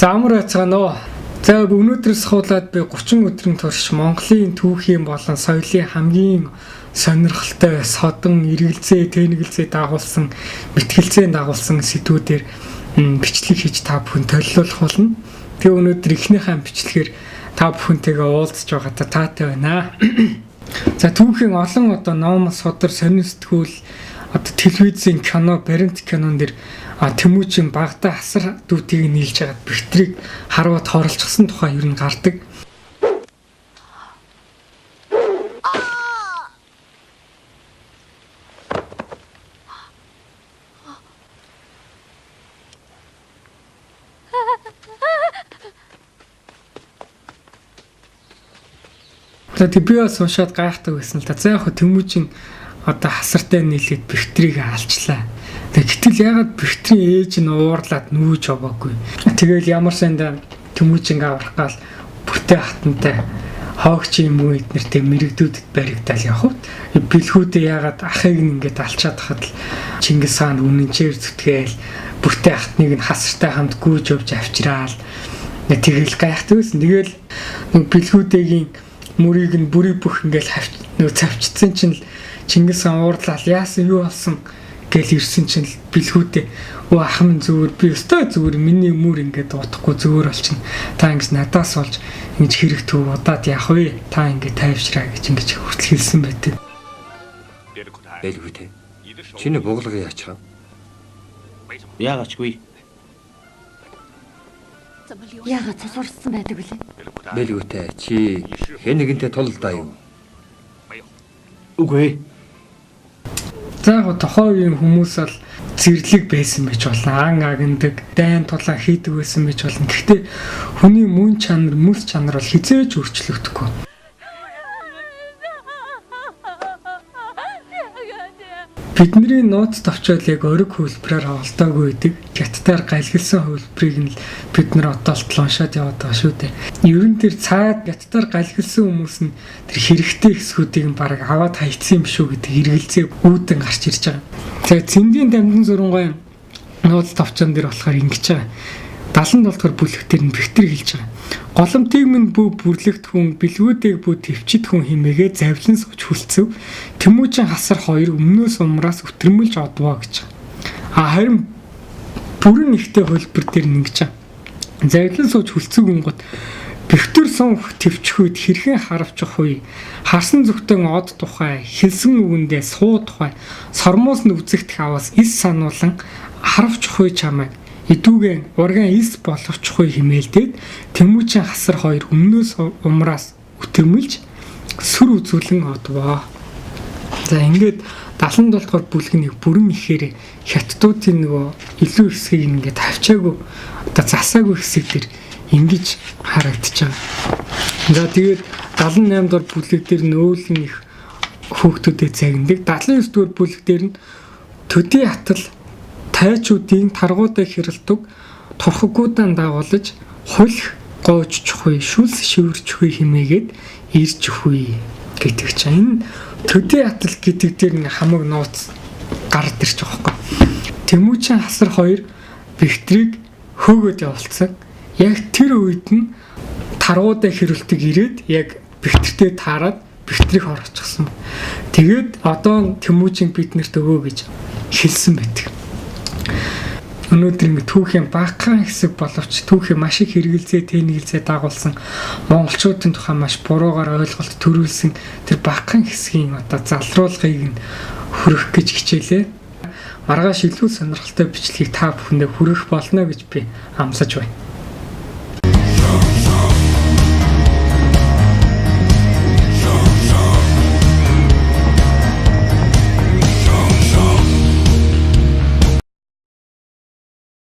За амар байцгаана уу. За өнөөдрөөс хуулаад би 30 өдрийн турш Монголын түүхийн болон соёлын хамгийн сонирхолтой содон эргэлзээ, тэнэгэлзээ дагуулсан, мэтгэлзээ дагуулсан сэдвүүдээр бичлэг хийж та бүхэн төлөвлөх болно. Тэгээ өнөөдөр эхнийхээ бичлэгээр та бүхэнтэйгээ уулзж байгаадаа таатай байна. За түүхийн олон ном, содар, сонин сэтгүүл, телевизийн кино, баримт кинон дэр Тэмүүжин багада асар дүүтийг нийлж хагаад бэлтрийг харваад хорлцсон тухай ер нь гардаг. За би бас уншаад гайхдаг байсан л да. За яг Тэмүүжин хасартай нийлээд бэлтрийг алчлаа. Гэтэл ягаад бэлтрийн ээж нь уурлаад нүүж аваагүй. Тэгэл ямар санда Тэмүүжин аврах гал бүтээ хатантай хоогч юм уу эднэртэй мэрэгдүүдэд баригдал явах. Бэлгүүдээ ягаад ахыг нь ингээд алчаад хахад л Чингис хаан үнэнчээр зүтгээл бүтээ хатныг нь хасартай хамт гүйж явж авчраал. Тэгэл гайхдаг байсан. Тэгэл бэлгүүдэгийн мөрийг нь бүрий бүх ингээд цавчдсан чинь Чингис хаан уурлал яасан юу болсон гэл ирсэн чинь бэлгүүдээ ах минь зүгээр би өстой зүгээр миний мөр ингээд утахгүй зүгээр болчихно. Та ингэж надаас олж ингэж хэрэг төв удаад явах вэ? Та ингээд тайвшраа гэж ингэж хүртэл хэлсэн байдаг. Бэлгүүтэй. Чиний буглагын яачихаа? Яагачгүй. Яагаад цусурсан байдаг вэ? Бэлгүүтэй чи хэн нэгэнтэй тулдаа юу? Үгүй. За тохоо үеийн хүмүүс бол зэрлэг байсан байж болно. Ан агнадаг, дайн тулаан хийдэг байсан байж болно. Гэхдээ хүний мөн чанар, мэс чанар бол хизээж өөрчлөгдөхгүй. Бидний нууц товчол яг ориг хөлбрээр хавалтаагүй байдаг. Хятадаар галгилсан хөлбрийг нь бид нар одоо л уншаад яваад байгаа шүү дээ. Ерөн тэр цаад хятадаар галгилсан хүмүүс нь тэр хэрэгтэй хэсгүүдийг нь бараг аваад хайцсан юм шүү гэдэг эргэлзээ үүдэн гарч ирж байгаа. За цэндийн дамжин зурангой нууц товчон дээр болохоор ингэж байгаа. 70 долдгор бүлэгтэр нь бэлтэр хэлж байгаа. Голомтыг минь бүү бүрлэгт хүн, бэлгүүдийг бүү төвчд хүн химээгээ завлан сууж хүлцэв. Тэмүүжин хасар хоёр өмнөөс умраас өтрмөлж одвоо гэж. Харин бүрэн ихтэй хөлбөр дээр нэгж байгаа. Завлан сууж хүлцэв гингот бэлтэр сум төвчхүйд хэрхэн харавчих вэ? Харсан зүгтэн од тухай, хэлсэн үгэндээ суу тухай, сормоос нүвзэгдэх аваас ис сануулан харавчих вэ чамайг? Идүүгэн ургаан ис боловчгүй химээлдээд Тэмүүжин хасар хоёр өмнөөс умраас өтөрмөлж сүр үзүүлэн одвоо. За ингээд 70 долдгор бүлгэнийг бүрэн ихээр хятадуудын нөгөө илүү хэсгийг ингээд тавьчаагүй засаагүй хэсэг дэр ингэж харагдаж байгаа. За тэгээд 78 дор бүлэг дээр нөөлөн их хүүхдүүдэд загнадаг. 79 дугаар бүлэг дээр нь төдий хатал тайчуудын таргуудаа хэрэлдэг турхагуудаа дагуулж хулх гоож чухвэ шүлс шивэрчхүй химээгээд ирж чухвэ гэдэг чинь энэ төдий хатал гэдэг дээр нэг хамаг нууц гард ирж байгаа байхгүй. Тэмүүжин хасар хоёр бэлтрийг хөөгөөд явуулсан. Яг тэр үед нь таргуудаа хэрэлдэг ирээд яг бэлтэртэй таарад бэлтрийг орчихсон. Тэгээд одоо Тэмүүжин биднэрт өгөө гэж хэлсэн байдаг. Өнөөдөр ингэ түүхийн багахан хэсэг боловч түүхийн маш их хэрэгэлзээ, тэнэгэлзээ дагуулсан монголчуудын тухай маш буруугаар ойлголт төрүүлсэн тэр багахан хэсгийн залруулгыг нь хүргэх гэж хичээлээ. Маргааш илүү сонирхолтой бичлэгийг та бүхэндээ хүргэх болно гэж би амсаж байна.